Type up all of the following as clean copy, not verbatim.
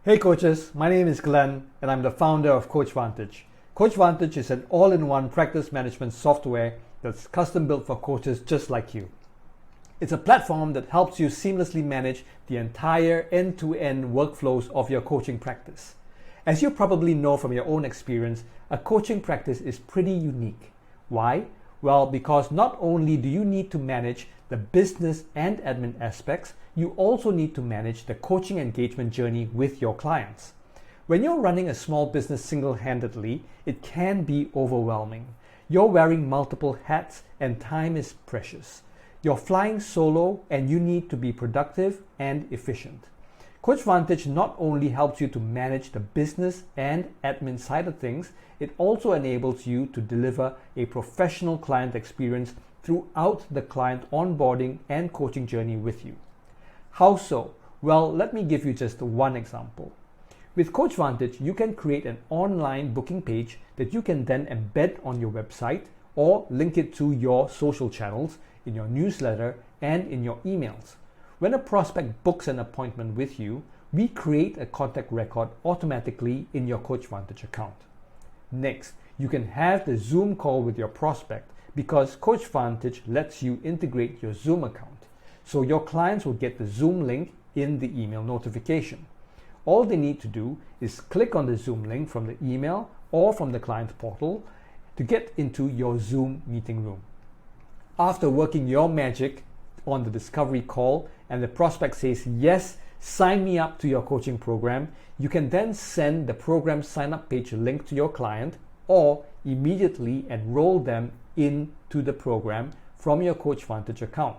Hey coaches, my name is Glenn and I'm the founder of CoachVantage. CoachVantage is an all-in-one practice management software that's custom built for coaches just like you. It's a platform that helps you seamlessly manage the entire end-to-end workflows of your coaching practice. As you probably know from your own experience, a coaching practice is pretty unique. Why? Well, because not only do you need to manage the business and admin aspects, you also need to manage the coaching engagement journey with your clients. When you're running a small business single-handedly, it can be overwhelming. You're wearing multiple hats and time is precious. You're flying solo and you need to be productive and efficient. CoachVantage not only helps you to manage the business and admin side of things, it also enables you to deliver a professional client experience throughout the client onboarding and coaching journey with you. How so? Well, let me give you just one example. With CoachVantage, you can create an online booking page that you can then embed on your website or link it to your social channels, in your newsletter, and in your emails. When a prospect books an appointment with you, we create a contact record automatically in your CoachVantage account. Next, you can have the Zoom call with your prospect because CoachVantage lets you integrate your Zoom account. So your clients will get the Zoom link in the email notification. All they need to do is click on the Zoom link from the email or from the client portal to get into your Zoom meeting room. After working your magic on the discovery call and the prospect says, yes, sign me up to your coaching program, you can then send the program sign-up page link to your client or immediately enroll them into the program from your CoachVantage account.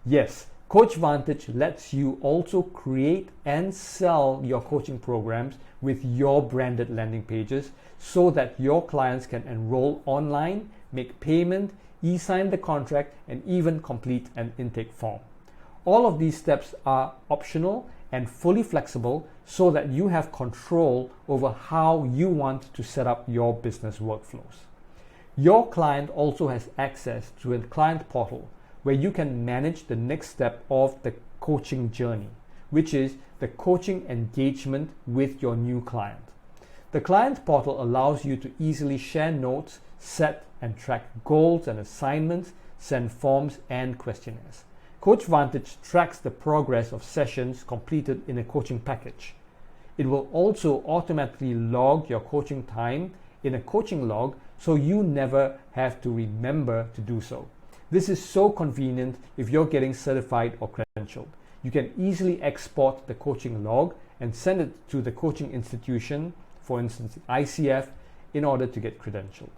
Yes, CoachVantage lets you also create and sell your coaching programs with your branded landing pages so that your clients can enroll online, make payment, e-sign the contract, and even complete an intake form. All of these steps are optional and fully flexible so that you have control over how you want to set up your business workflows. Your client also has access to a client portal where you can manage the next step of the coaching journey, which is the coaching engagement with your new client. The client portal allows you to easily share notes, set and track goals and assignments, send forms and questionnaires. CoachVantage tracks the progress of sessions completed in a coaching package. It will also automatically log your coaching time in a coaching log so you never have to remember to do so. This is so convenient if you're getting certified or credentialed. You can easily export the coaching log and send it to the coaching institution, for instance ICF, in order to get credentialed.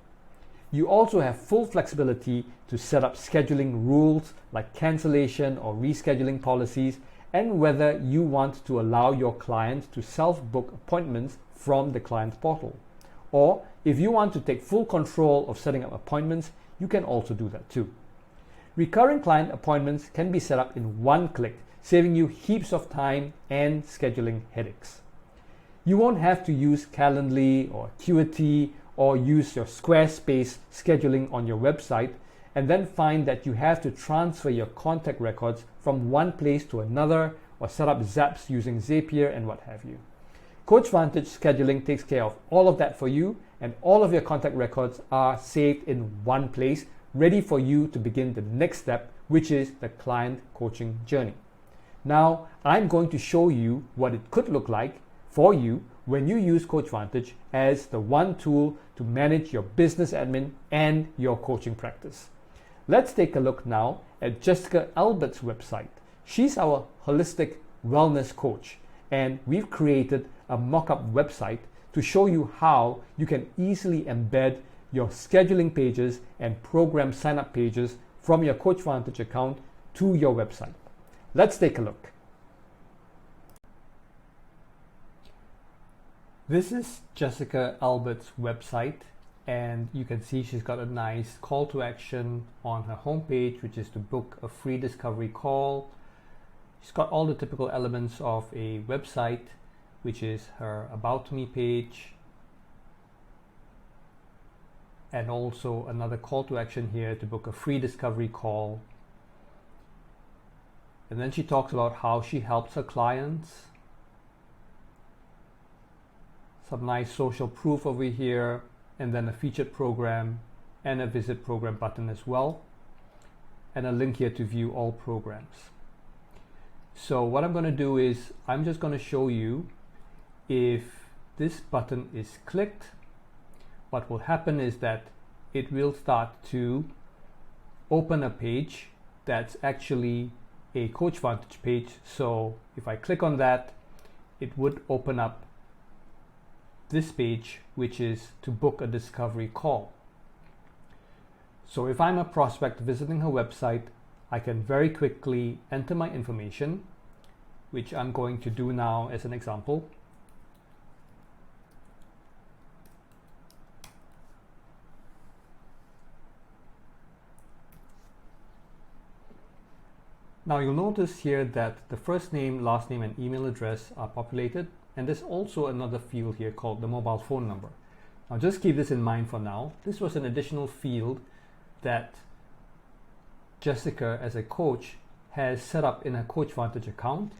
You also have full flexibility to set up scheduling rules like cancellation or rescheduling policies and whether you want to allow your client to self-book appointments from the client portal. Or if you want to take full control of setting up appointments, you can also do that too. Recurring client appointments can be set up in one click, saving you heaps of time and scheduling headaches. You won't have to use Calendly or Acuity or use your Squarespace scheduling on your website and then find that you have to transfer your contact records from one place to another or set up Zaps using Zapier and what have you. CoachVantage scheduling takes care of all of that for you and all of your contact records are saved in one place, ready for you to begin the next step, which is the client coaching journey. Now, I'm going to show you what it could look like for you when you use CoachVantage as the one tool to manage your business admin and your coaching practice. Let's take a look now at Jessica Albert's website. She's our holistic wellness coach, and we've created a mock-up website to show you how you can easily embed your scheduling pages and program sign-up pages from your CoachVantage account to your website. Let's take a look. This is Jessica Albert's website, and you can see she's got a nice call to action on her homepage, which is to book a free discovery call. She's got all the typical elements of a website, which is her About Me page, and also another call to action here to book a free discovery call. And then she talks about how she helps her clients some nice social proof over here, and then a featured program and a visit program button as well, and a link here to view all programs. So what I'm going to do is I'm just going to show you if this button is clicked, what will happen is that it will start to open a page that's actually a CoachVantage page. So if I click on that, it would open up this page, which is to book a discovery call. So if I'm a prospect visiting her website, I can very quickly enter my information, which I'm going to do now as an example. Now you'll notice here that the first name, last name, and email address are populated, and there's also another field here called the mobile phone number. Now just keep this in mind for now. This was an additional field that Jessica, as a coach, has set up in her CoachVantage account,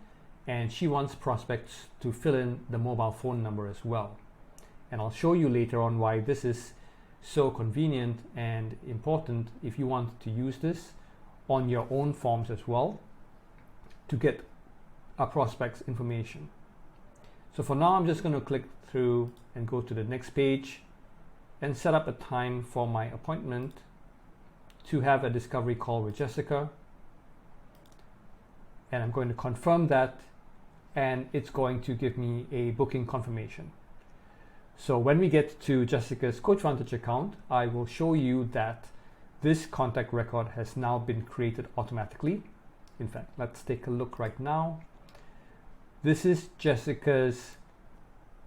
and she wants prospects to fill in the mobile phone number as well. And I'll show you later on why this is so convenient and important if you want to use this on your own forms as well to get a prospect's information. So for now, I'm just going to click through and go to the next page and set up a time for my appointment to have a discovery call with Jessica. And I'm going to confirm that, and it's going to give me a booking confirmation. So when we get to Jessica's CoachVantage account, I will show you that this contact record has now been created automatically. In fact, let's take a look right now. This is Jessica's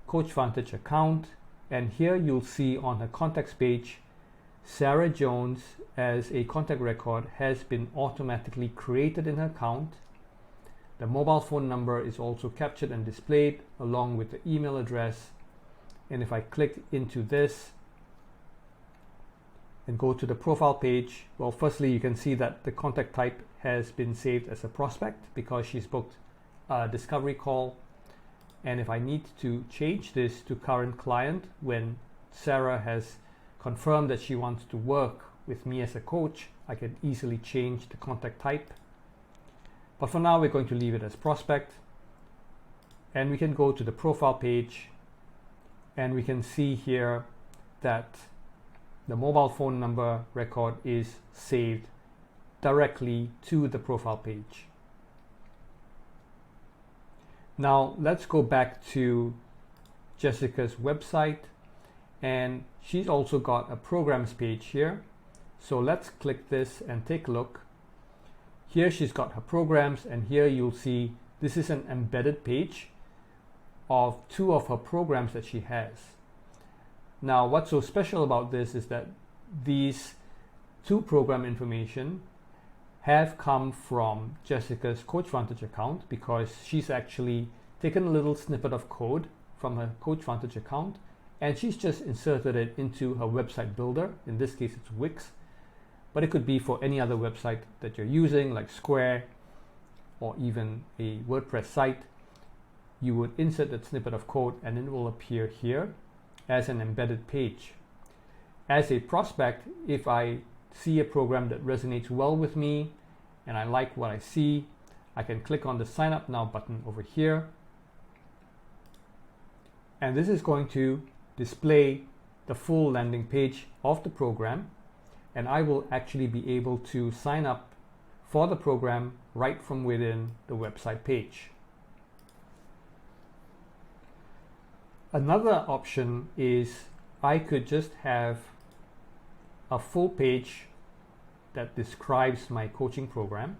CoachVantage account, and here you'll see on her contacts page, Sarah Jones as a contact record has been automatically created in her account. The mobile phone number is also captured and displayed along with the email address. And if I click into this and go to the profile page, well, firstly, you can see that the contact type has been saved as a prospect because she's booked a discovery call. And if I need to change this to current client when Sarah has confirmed that she wants to work with me as a coach, I can easily change the contact type. But for now, we're going to leave it as prospect. And we can go to the profile page, and we can see here that the mobile phone number record is saved directly to the profile page. Now let's go back to Jessica's website, and she's also got a programs page here. So let's click this and take a look. Here she's got her programs, and here you'll see this is an embedded page of 2 of her programs that she has. Now what's so special about this is that these 2 program information have come from Jessica's CoachVantage account because she's actually taken a little snippet of code from her CoachVantage account and she's just inserted it into her website builder. In this case, it's Wix, but it could be for any other website that you're using, like Square or even a WordPress site. You would insert that snippet of code and it will appear here as an embedded page. As a prospect, if I see a program that resonates well with me and I like what I see, I can click on the Sign Up Now button over here. And this is going to display the full landing page of the program, and I will actually be able to sign up for the program right from within the website page. Another option is I could just have a full page that describes my coaching program,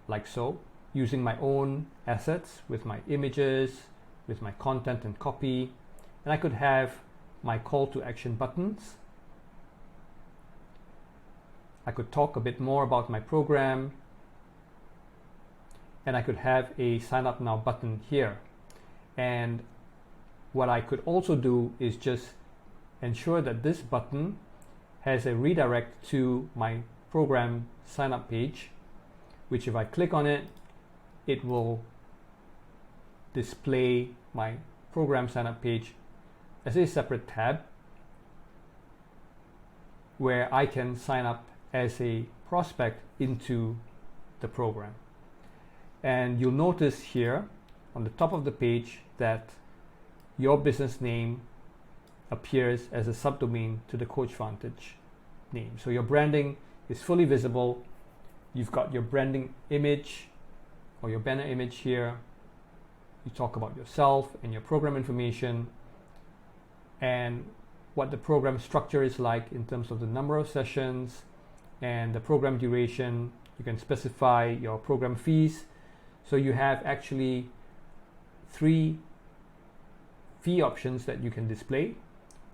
like so, using my own assets with my images, with my content and copy, and I could have my call to action buttons. I could talk a bit more about my program, and I could have a sign up now button here. And what I could also do is just ensure that this button has a redirect to my program sign up page, which if I click on it, it will display my program sign up page as a separate tab where I can sign up as a prospect into the program. And you'll notice here on the top of the page that your business name appears as a subdomain to the CoachVantage name. So your branding is fully visible. You've got your branding image or your banner image here. You talk about yourself and your program information and what the program structure is like in terms of the number of sessions and the program duration. You can specify your program fees. So you have actually 3 fee options that you can display.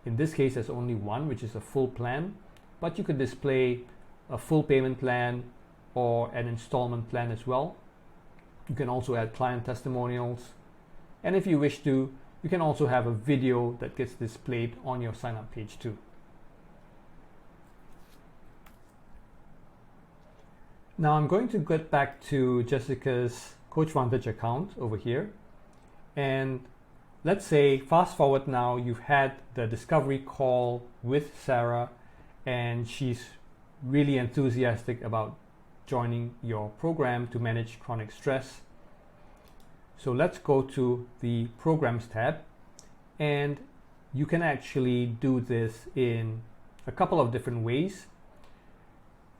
In this case, there's only one, which is a full plan, but you could display a full payment plan or an installment plan as well. You can also add client testimonials. And if you wish to, you can also have a video that gets displayed on your sign up page too. Now I'm going to get back to Jessica's CoachVantage account over here. And let's say fast forward now, you've had the discovery call with Sarah and she's really enthusiastic about joining your program to manage chronic stress. So let's go to the Programs tab, and you can actually do this in a couple of different ways.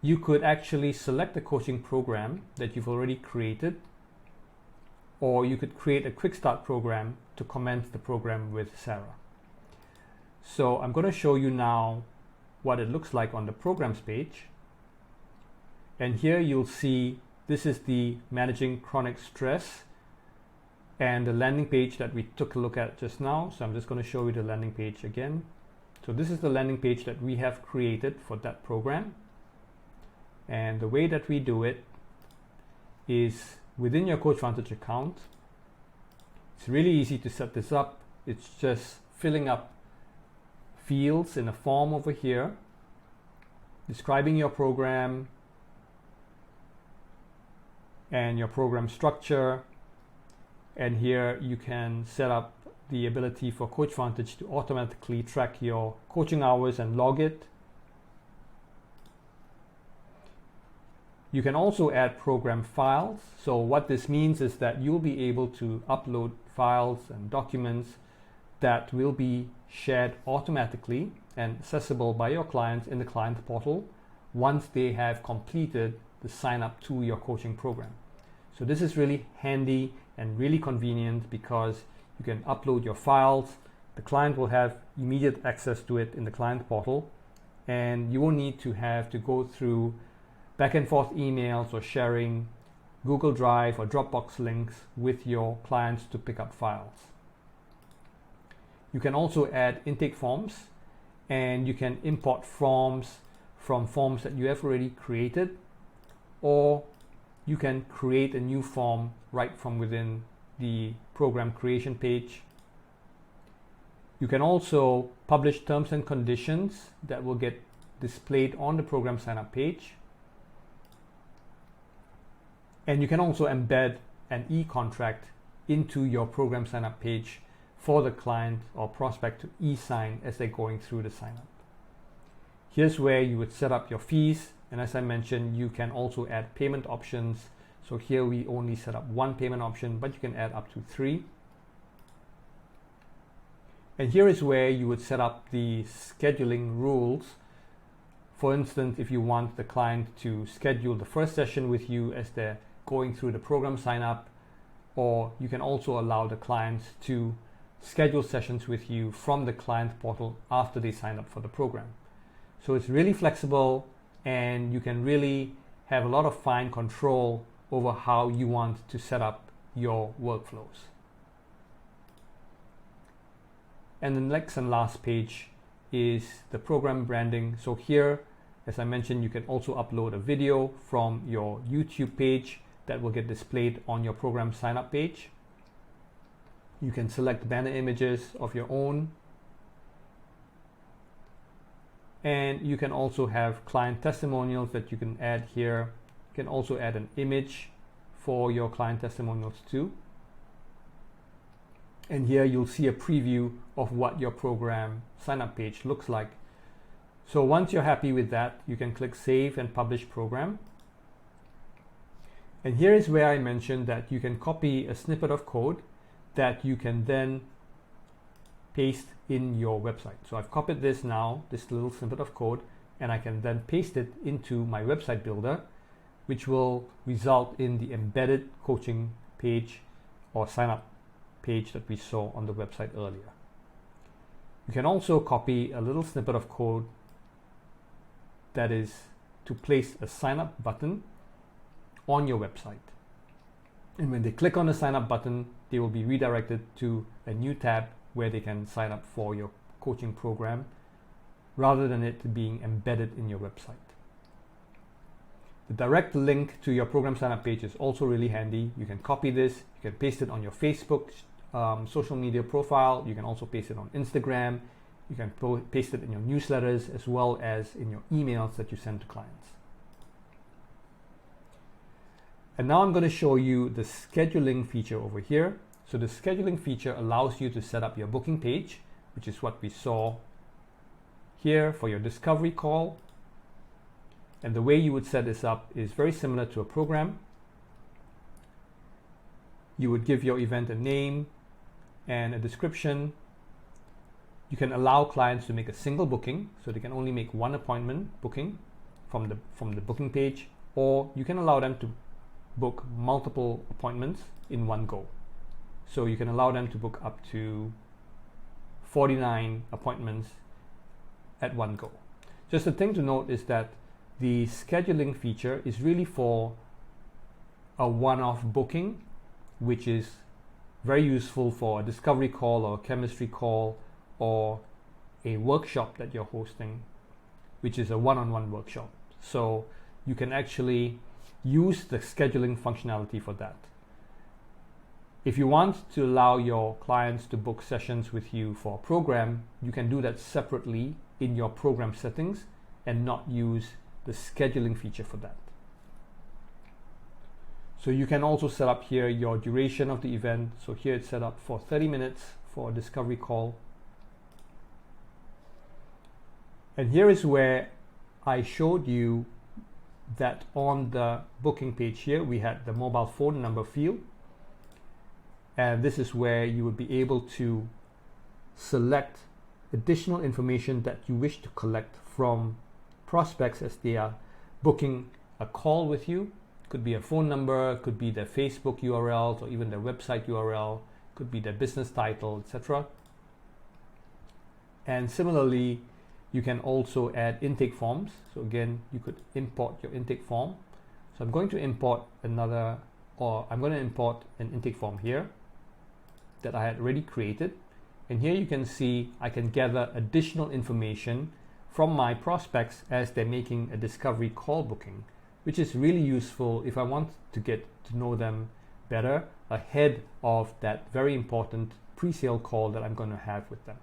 You could actually select the coaching program that you've already created, or you could create a quick start program to commence the program with Sarah. So I'm going to show you now what it looks like on the Programs page. And here you'll see this is the Managing Chronic Stress and the landing page that we took a look at just now. So I'm just going to show you the landing page again. So this is the landing page that we have created for that program. And the way that we do it is within your CoachVantage account. It's really easy to set this up. It's just filling up fields in a form over here, describing your program and your program structure. And here you can set up the ability for CoachVantage to automatically track your coaching hours and log it. You can also add program files. So what this means is that you'll be able to upload files and documents that will be shared automatically and accessible by your clients in the client portal once they have completed the sign up to your coaching program. So this is really handy and really convenient because you can upload your files. The client will have immediate access to it in the client portal, and you won't need to have to go through back and forth emails or sharing Google Drive or Dropbox links with your clients to pick up files. You can also add intake forms, and you can import forms from forms that you have already created, or you can create a new form right from within the program creation page. You can also publish terms and conditions that will get displayed on the program sign up page. And you can also embed an e-contract into your program sign up page for the client or prospect to e-sign as they're going through the sign up. Here's where you would set up your fees. And as I mentioned, you can also add payment options. So here we only set up one payment option, but you can add up to 3. And here is where you would set up the scheduling rules. For instance, if you want the client to schedule the first session with you as they're going through the program sign up, or you can also allow the clients to schedule sessions with you from the client portal after they sign up for the program. So it's really flexible, and you can really have a lot of fine control over how you want to set up your workflows. And the next and last page is the program branding. So here, as I mentioned, you can also upload a video from your YouTube page that will get displayed on your program sign up page. You can select banner images of your own. And you can also have client testimonials that you can add here. You can also add an image for your client testimonials too. And here you'll see a preview of what your program sign-up page looks like. So once you're happy with that, you can click Save and Publish Program. And here is where I mentioned that you can copy a snippet of code that you can then paste in your website. So I've copied this now, this little snippet of code, and I can then paste it into my website builder, which will result in the embedded coaching page or sign-up page that we saw on the website earlier. You can also copy a little snippet of code that is to place a sign up button on your website. And when they click on the sign up button, they will be redirected to a new tab where they can sign up for your coaching program rather than it being embedded in your website. The direct link to your program sign up page is also really handy. You can copy this, you can paste it on your Facebook social media profile. You can also paste it on Instagram. You can paste it in your newsletters as well as in your emails that you send to clients. And now I'm going to show you the scheduling feature over here. So the scheduling feature allows you to set up your booking page, which is what we saw here for your discovery call. And the way you would set this up is very similar to a program. You would give your event a name and a description. You can allow clients to make a single booking, so they can only make one appointment booking from the booking page, or you can allow them to book multiple appointments in one go. So you can allow them to book up to 49 appointments at one go. Just a thing to note is that the scheduling feature is really for a one-off booking, which is very useful for a discovery call or a chemistry call or a workshop that you're hosting, which is a one-on-one workshop. So you can actually use the scheduling functionality for that. If you want to allow your clients to book sessions with you for a program, you can do that separately in your program settings and not use the scheduling feature for that. So you can also set up here your duration of the event. So here it's set up for 30 minutes for a discovery call. And here is where I showed you that on the booking page here, we had the mobile phone number field. And this is where you would be able to select additional information that you wish to collect from prospects as they are booking a call with you. Could be a phone number, could be their Facebook URLs, or even their website URL, could be their business title, etc. And similarly, you can also add intake forms. So again, you could import your intake form. So I'm going to import an intake form here that I had already created. And here you can see I can gather additional information from my prospects as they're making a discovery call booking, which is really useful if I want to get to know them better ahead of that very important pre-sale call that I'm going to have with them.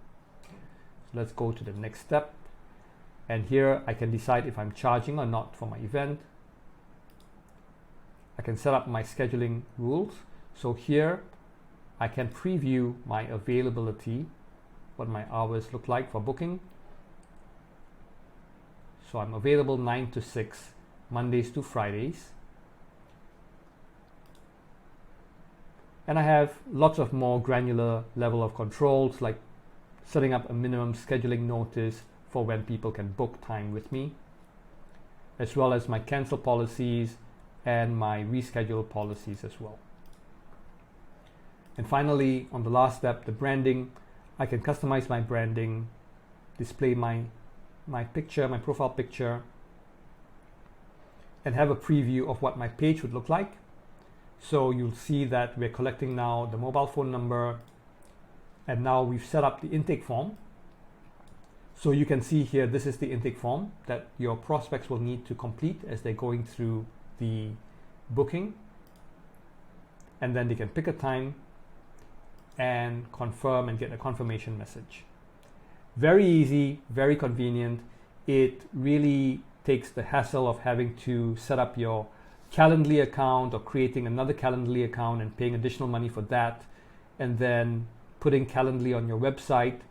So let's go to the next step. And here I can decide if I'm charging or not for my event. I can set up my scheduling rules. So here I can preview my availability, what my hours look like for booking. So I'm available 9 to 6, Mondays to Fridays. And I have lots of more granular level of controls, like setting up a minimum scheduling notice for when people can book time with me, as well as my cancel policies and my reschedule policies as well. And finally, on the last step, the branding, I can customize my branding, display my picture, my profile picture, and have a preview of what my page would look like. So you'll see that we're collecting now the mobile phone number, and now we've set up the intake form. So you can see here, this is the intake form that your prospects will need to complete as they're going through the booking. And then they can pick a time and confirm and get a confirmation message. Very easy, very convenient. It really takes the hassle of having to set up your Calendly account or creating another Calendly account and paying additional money for that, and then putting Calendly on your website,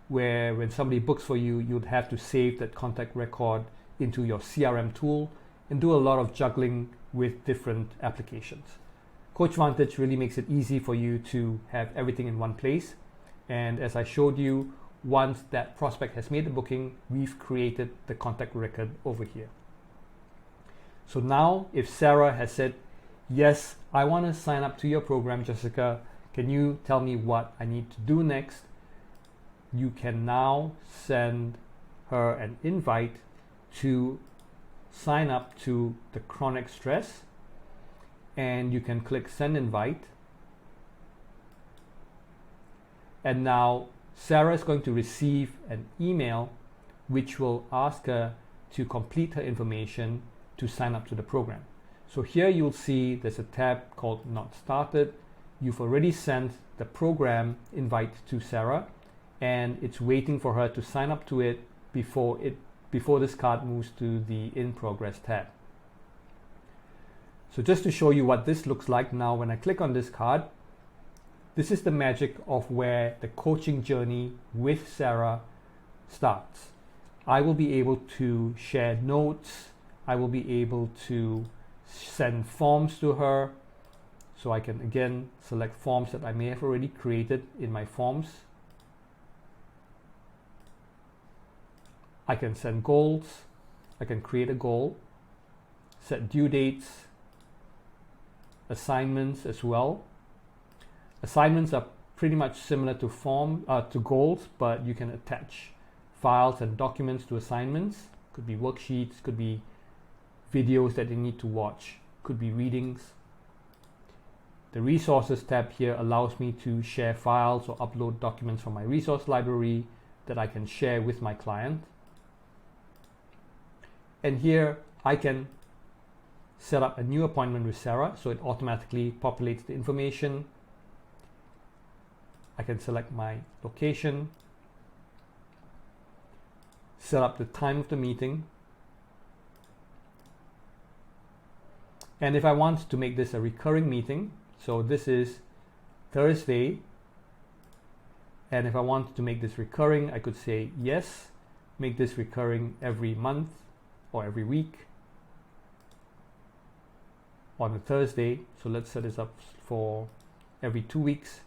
where when somebody books for you, you'd have to save that contact record into your CRM tool and do a lot of juggling with different applications. CoachVantage really makes it easy for you to have everything in one place. And as I showed you, once that prospect has made the booking, we've created the contact record over here. So now if Sarah has said, yes, I want to sign up to your program, Jessica, can you tell me what I need to do next? You can now send her an invite to sign up to the chronic stress, and you can click send invite. And now Sarah is going to receive an email which will ask her to complete her information to sign up to the program. So here you'll see there's a tab called Not Started. You've already sent the program invite to Sarah, and it's waiting for her to sign up to it before this card moves to the In Progress tab. So just to show you what this looks like now, when I click on this card, this is the magic of where the coaching journey with Sarah starts. I will be able to share notes. I will be able to send forms to her. So I can again select forms that I may have already created in my forms. I can send goals. I can create a goal, set due dates, assignments as well. Assignments are pretty much similar to goals, but you can attach files and documents to assignments. Could be worksheets, could be videos that you need to watch, could be readings. The resources tab here allows me to share files or upload documents from my resource library that I can share with my client. And here I can set up a new appointment with Sarah, so it automatically populates the information. I can select my location, set up the time of the meeting, and if I want to make this a recurring meeting, so this is Thursday, and if I want to make this recurring, I could say yes, make this recurring every month or every week on a Thursday. So let's set this up for every 2 weeks.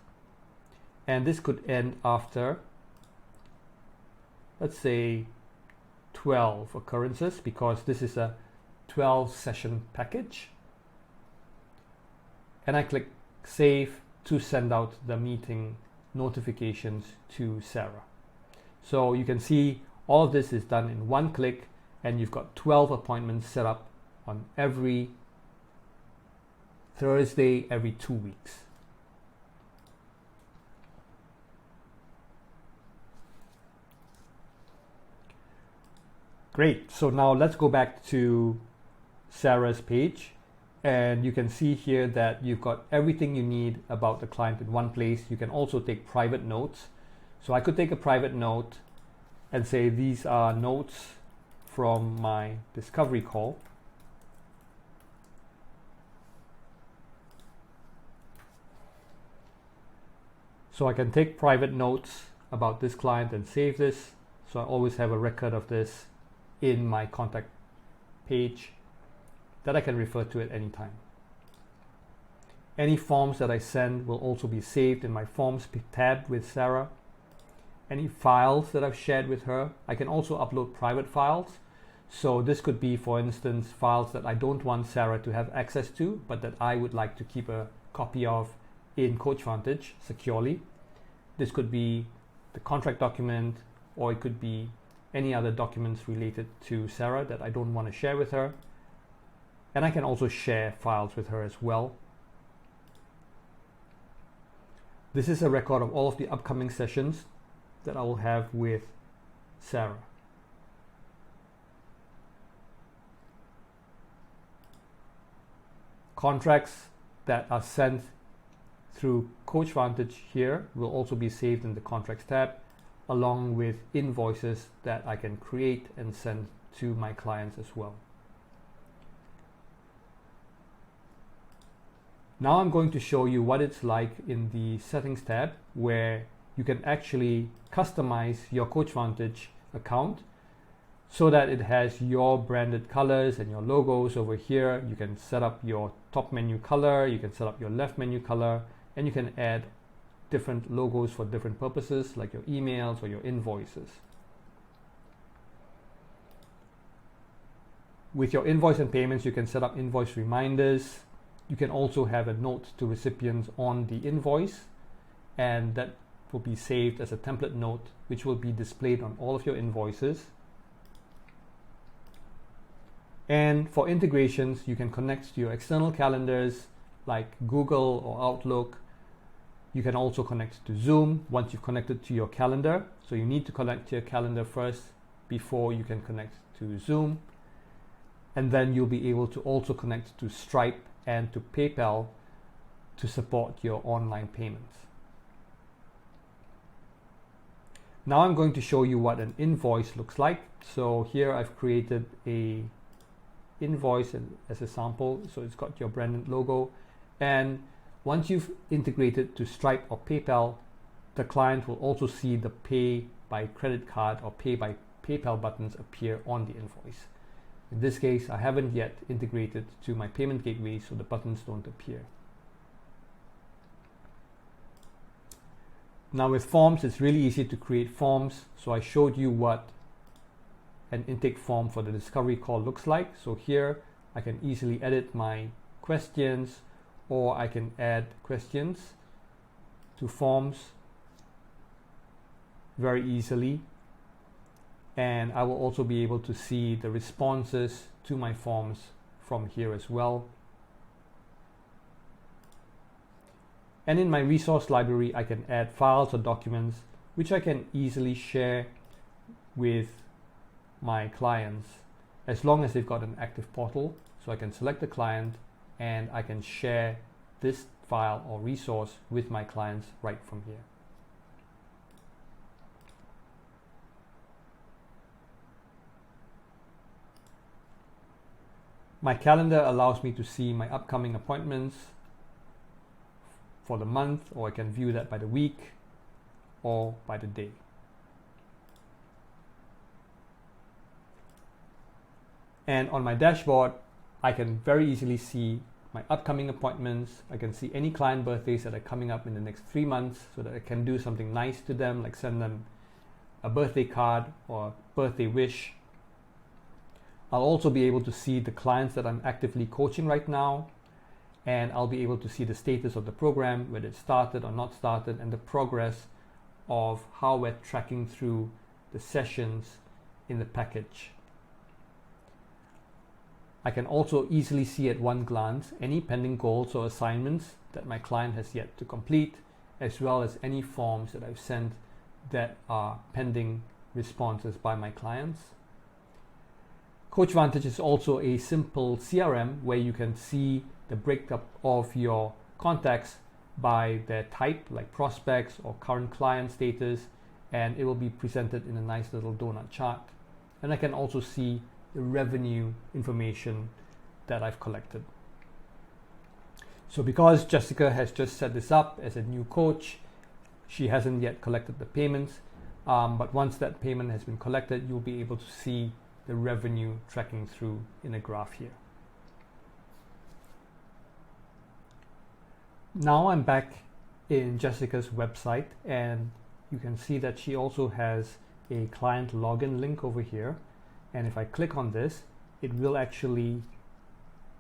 And this could end after, let's say, 12 occurrences, because this is a 12 session package. And I click save to send out the meeting notifications to Sarah. So you can see all of this is done in one click, and you've got 12 appointments set up on every Thursday every 2 weeks. Great, so now let's go back to Sarah's page, and you can see here that you've got everything you need about the client in one place. You can also take private notes. So I could take a private note and say these are notes from my discovery call. So I can take private notes about this client and save this. So I always have a record of this in my contact page that I can refer to at any time. Any forms that I send will also be saved in my forms tab with Sarah. Any files that I've shared with her, I can also upload private files. So this could be, for instance, files that I don't want Sarah to have access to, but that I would like to keep a copy of in CoachVantage securely. This could be the contract document, or it could be any other documents related to Sarah that I don't want to share with her. And I can also share files with her as well. This is a record of all of the upcoming sessions that I will have with Sarah. Contracts that are sent through CoachVantage here will also be saved in the Contracts tab, along with invoices that I can create and send to my clients as well. Now I'm going to show you what it's like in the Settings tab, where you can actually customize your CoachVantage account so that it has your branded colors and your logos over here. You can set up your top menu color, you can set up your left menu color, and you can add different logos for different purposes like your emails or your invoices. With your invoice and payments, you can set up invoice reminders. You can also have a note to recipients on the invoice, and that will be saved as a template note, which will be displayed on all of your invoices. And for integrations, you can connect to your external calendars like Google or Outlook. You can also connect to Zoom once you've connected to your calendar. So you need to connect to your calendar first before you can connect to Zoom. And then you'll be able to also connect to Stripe and to PayPal to support your online payments. Now I'm going to show you what an invoice looks like. So here I've created a invoice as a sample. So it's got your branded logo. And once you've integrated to Stripe or PayPal, the client will also see the pay by credit card or pay by PayPal buttons appear on the invoice. In this case, I haven't yet integrated to my payment gateway, so the buttons don't appear. Now with forms, it's really easy to create forms. So I showed you what an intake form for the discovery call looks like. So here I can easily edit my questions, or I can add questions to forms very easily. And I will also be able to see the responses to my forms from here as well. And in my resource library, I can add files or documents which I can easily share with my clients as long as they've got an active portal. So I can select the client and I can share this file or resource with my clients right from here. My calendar allows me to see my upcoming appointments for the month, or I can view that by the week or by the day. And on my dashboard, I can very easily see my upcoming appointments. I can see any client birthdays that are coming up in the next 3 months so that I can do something nice to them, like send them a birthday card or birthday wish. I'll also be able to see the clients that I'm actively coaching right now, and I'll be able to see the status of the program, whether it started or not started, and the progress of how we're tracking through the sessions in the package. I can also easily see at one glance any pending goals or assignments that my client has yet to complete, as well as any forms that I've sent that are pending responses by my clients. CoachVantage is also a simple CRM where you can see the breakup of your contacts by their type, like prospects or current client status, and it will be presented in a nice little donut chart. And I can also see the revenue information that I've collected. So because Jessica has just set this up as a new coach, she hasn't yet collected the payments, but once that payment has been collected, you'll be able to see the revenue tracking through in a graph here. Now I'm back in Jessica's website, and you can see that she also has a client login link over here. And if I click on this, it will actually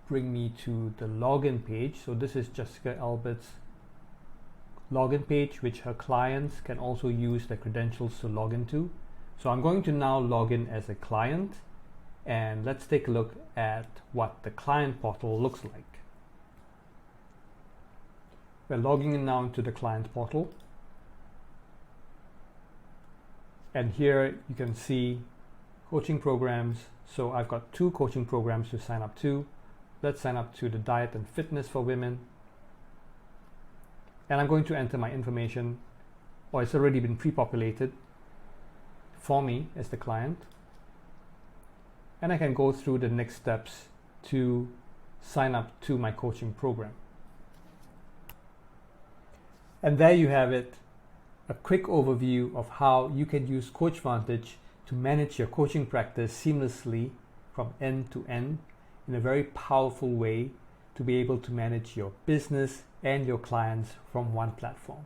bring me to the login page. So this is Jessica Albert's login page, which her clients can also use their credentials to log into. So I'm going to now log in as a client, and let's take a look at what the client portal looks like. We're logging in now into the client portal. And here you can see coaching programs. So I've got 2 coaching programs to sign up to. Let's sign up to the diet and fitness for women. And I'm going to enter my information, or it's already been pre-populated for me as the client. And I can go through the next steps to sign up to my coaching program. And there you have it, a quick overview of how you can use CoachVantage to manage your coaching practice seamlessly from end to end in a very powerful way to be able to manage your business and your clients from one platform.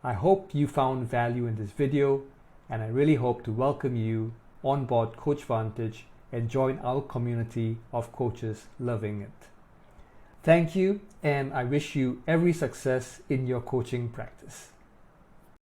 I hope you found value in this video, and I really hope to welcome you on board CoachVantage and join our community of coaches loving it. Thank you, and I wish you every success in your coaching practice.